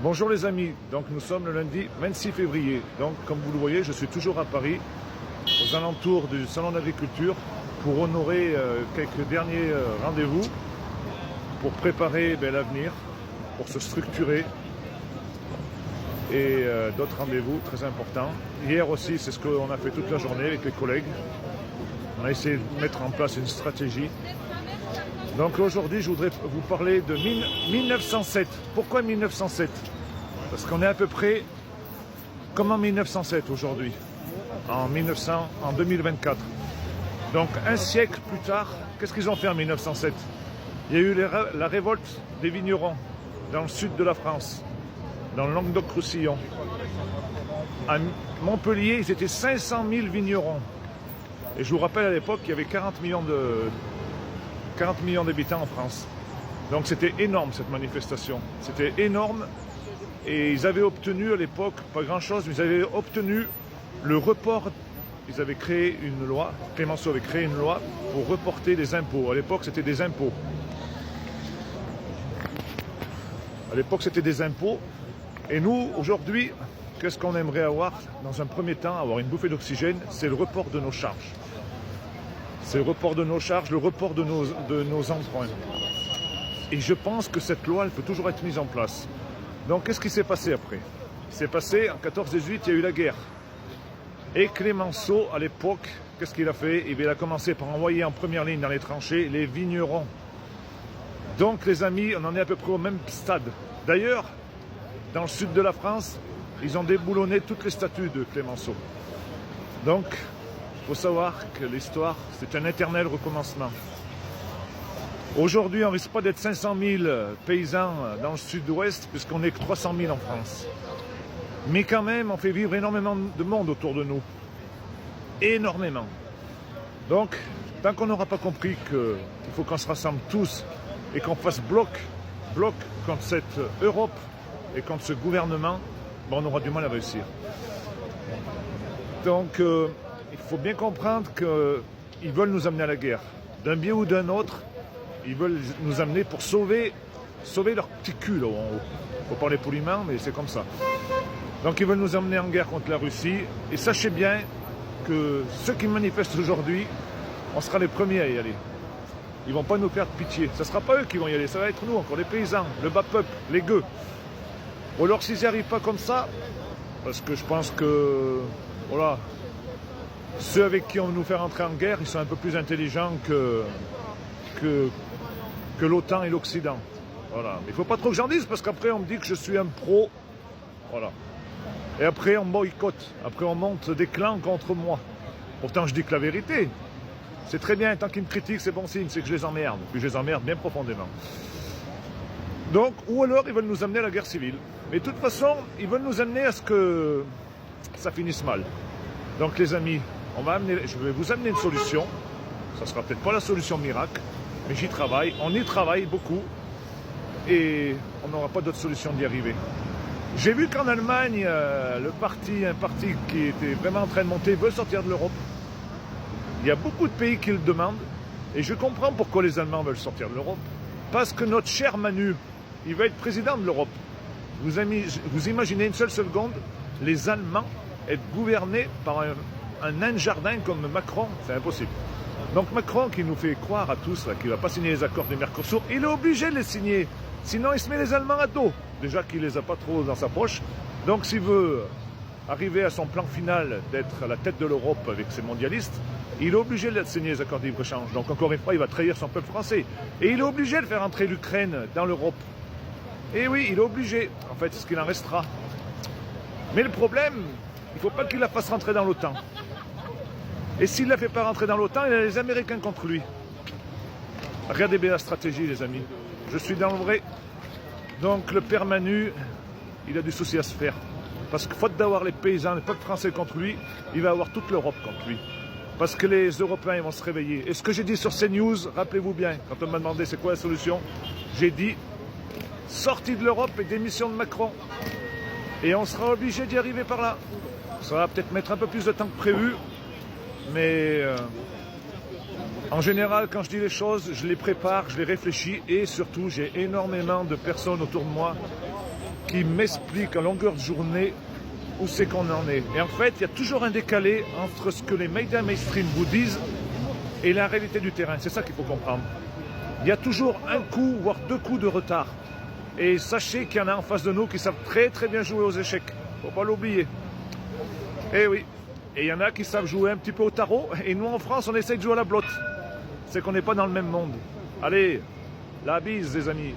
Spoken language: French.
Bonjour les amis, donc nous sommes le lundi 26 février. Donc comme vous le voyez, je suis toujours à Paris, aux alentours du salon d'agriculture, pour honorer quelques derniers rendez-vous, pour préparer l'avenir, pour se structurer et d'autres rendez-vous très importants. Hier aussi, c'est ce qu'on a fait toute la journée avec les collègues. On a essayé de mettre en place une stratégie. Donc aujourd'hui, je voudrais vous parler de 1907. Pourquoi 1907? Parce qu'on est à peu près comme en 1907 aujourd'hui, en 2024. Donc un siècle plus tard, qu'est-ce qu'ils ont fait en 1907? Il y a eu la révolte des vignerons dans le sud de la France, dans le Languedoc-Roussillon. À Montpellier, ils étaient 500 000 vignerons. Et je vous rappelle, à l'époque, il y avait 40 millions d'habitants en France. Donc c'était énorme cette manifestation. C'était énorme. Et ils avaient obtenu à l'époque, pas grand-chose, mais ils avaient obtenu le report. Ils avaient créé une loi, Clémenceau avait créé une loi pour reporter les impôts. À l'époque, c'était des impôts. À l'époque, c'était des impôts. Et nous, aujourd'hui, qu'est-ce qu'on aimerait avoir? Dans un premier temps, avoir une bouffée d'oxygène, c'est le report de nos charges. C'est le report de nos charges, le report de nos emprunts. Et je pense que cette loi, elle peut toujours être mise en place. Donc, qu'est-ce qui s'est passé après? Il s'est passé, en 14-18, il y a eu la guerre. Et Clémenceau, à l'époque, qu'est-ce qu'il a fait? Eh bien, il a commencé par envoyer en première ligne dans les tranchées les vignerons. Donc, les amis, on en est à peu près au même stade. D'ailleurs, dans le sud de la France, ils ont déboulonné toutes les statues de Clémenceau. Donc, il faut savoir que l'histoire, c'est un éternel recommencement. Aujourd'hui, on ne risque pas d'être 500 000 paysans dans le sud-ouest, puisqu'on n'est que 300 000 en France. Mais quand même, on fait vivre énormément de monde autour de nous. Énormément. Donc, tant qu'on n'aura pas compris qu'il faut qu'on se rassemble tous et qu'on fasse bloc contre cette Europe et contre ce gouvernement, on aura du mal à réussir. Donc, il faut bien comprendre qu'ils veulent nous amener à la guerre. D'un biais ou d'un autre, ils veulent nous amener pour sauver leur petit cul là-haut en haut. Il faut parler poliment, mais c'est comme ça. Donc ils veulent nous amener en guerre contre la Russie. Et sachez bien que ceux qui manifestent aujourd'hui, on sera les premiers à y aller. Ils ne vont pas nous faire pitié. Ce ne sera pas eux qui vont y aller, ça va être nous, encore les paysans, le bas peuple, les gueux. Ou alors s'ils n'y arrivent pas comme ça, parce que je pense que, voilà, ceux avec qui on va nous faire entrer en guerre, ils sont un peu plus intelligents que l'OTAN et l'Occident. Voilà. Mais il ne faut pas trop que j'en dise, parce qu'après on me dit que je suis un pro. Voilà. Et après on boycotte. Après on monte des clans contre moi. Pourtant je dis que la vérité. C'est très bien, tant qu'ils me critiquent, c'est bon signe, c'est que je les emmerde. Puis je les emmerde bien profondément. Donc, ou alors ils veulent nous amener à la guerre civile. Mais de toute façon, ils veulent nous amener à ce que ça finisse mal. Donc les amis, je vais vous amener une solution. Ça ne sera peut-être pas la solution miracle, mais j'y travaille. On y travaille beaucoup. Et on n'aura pas d'autre solution d'y arriver. J'ai vu qu'en Allemagne, un parti qui était vraiment en train de monter, veut sortir de l'Europe. Il y a beaucoup de pays qui le demandent. Et je comprends pourquoi les Allemands veulent sortir de l'Europe. Parce que notre cher Manu, il va être président de l'Europe. Vous imaginez une seule seconde, les Allemands être gouvernés par un nain de jardin comme Macron, c'est impossible. Donc Macron qui nous fait croire à tous qu'il ne va pas signer les accords du Mercosur, il est obligé de les signer. Sinon il se met les Allemands à dos. Déjà qu'il ne les a pas trop dans sa poche. Donc s'il veut arriver à son plan final d'être à la tête de l'Europe avec ses mondialistes, il est obligé de signer les accords de libre-échange. Donc encore une fois, il va trahir son peuple français. Et il est obligé de faire entrer l'Ukraine dans l'Europe. Et oui, il est obligé. En fait, c'est ce qu'il en restera. Mais le problème, il ne faut pas qu'il la fasse rentrer dans l'OTAN. Et s'il ne la fait pas rentrer dans l'OTAN, il a les Américains contre lui. Regardez bien la stratégie, les amis. Je suis dans le vrai. Donc le père Manu, il a du souci à se faire. Parce que faute d'avoir les paysans, les peuples français contre lui, il va avoir toute l'Europe contre lui. Parce que les Européens ils vont se réveiller. Et ce que j'ai dit sur CNews, rappelez-vous bien, quand on m'a demandé c'est quoi la solution, j'ai dit sortie de l'Europe et démission de Macron. Et on sera obligé d'y arriver par là. Ça va peut-être mettre un peu plus de temps que prévu, mais en général, quand je dis les choses, je les prépare, je les réfléchis et surtout, j'ai énormément de personnes autour de moi qui m'expliquent à longueur de journée où c'est qu'on en est. Et en fait, il y a toujours un décalé entre ce que les médias mainstream vous disent et la réalité du terrain. C'est ça qu'il faut comprendre. Il y a toujours un coup, voire 2 coups de retard. Et sachez qu'il y en a en face de nous qui savent très très bien jouer aux échecs. Faut pas l'oublier. Eh oui. Et il y en a qui savent jouer un petit peu au tarot. Et nous en France, on essaye de jouer à la blotte. C'est qu'on n'est pas dans le même monde. Allez, la bise les amis.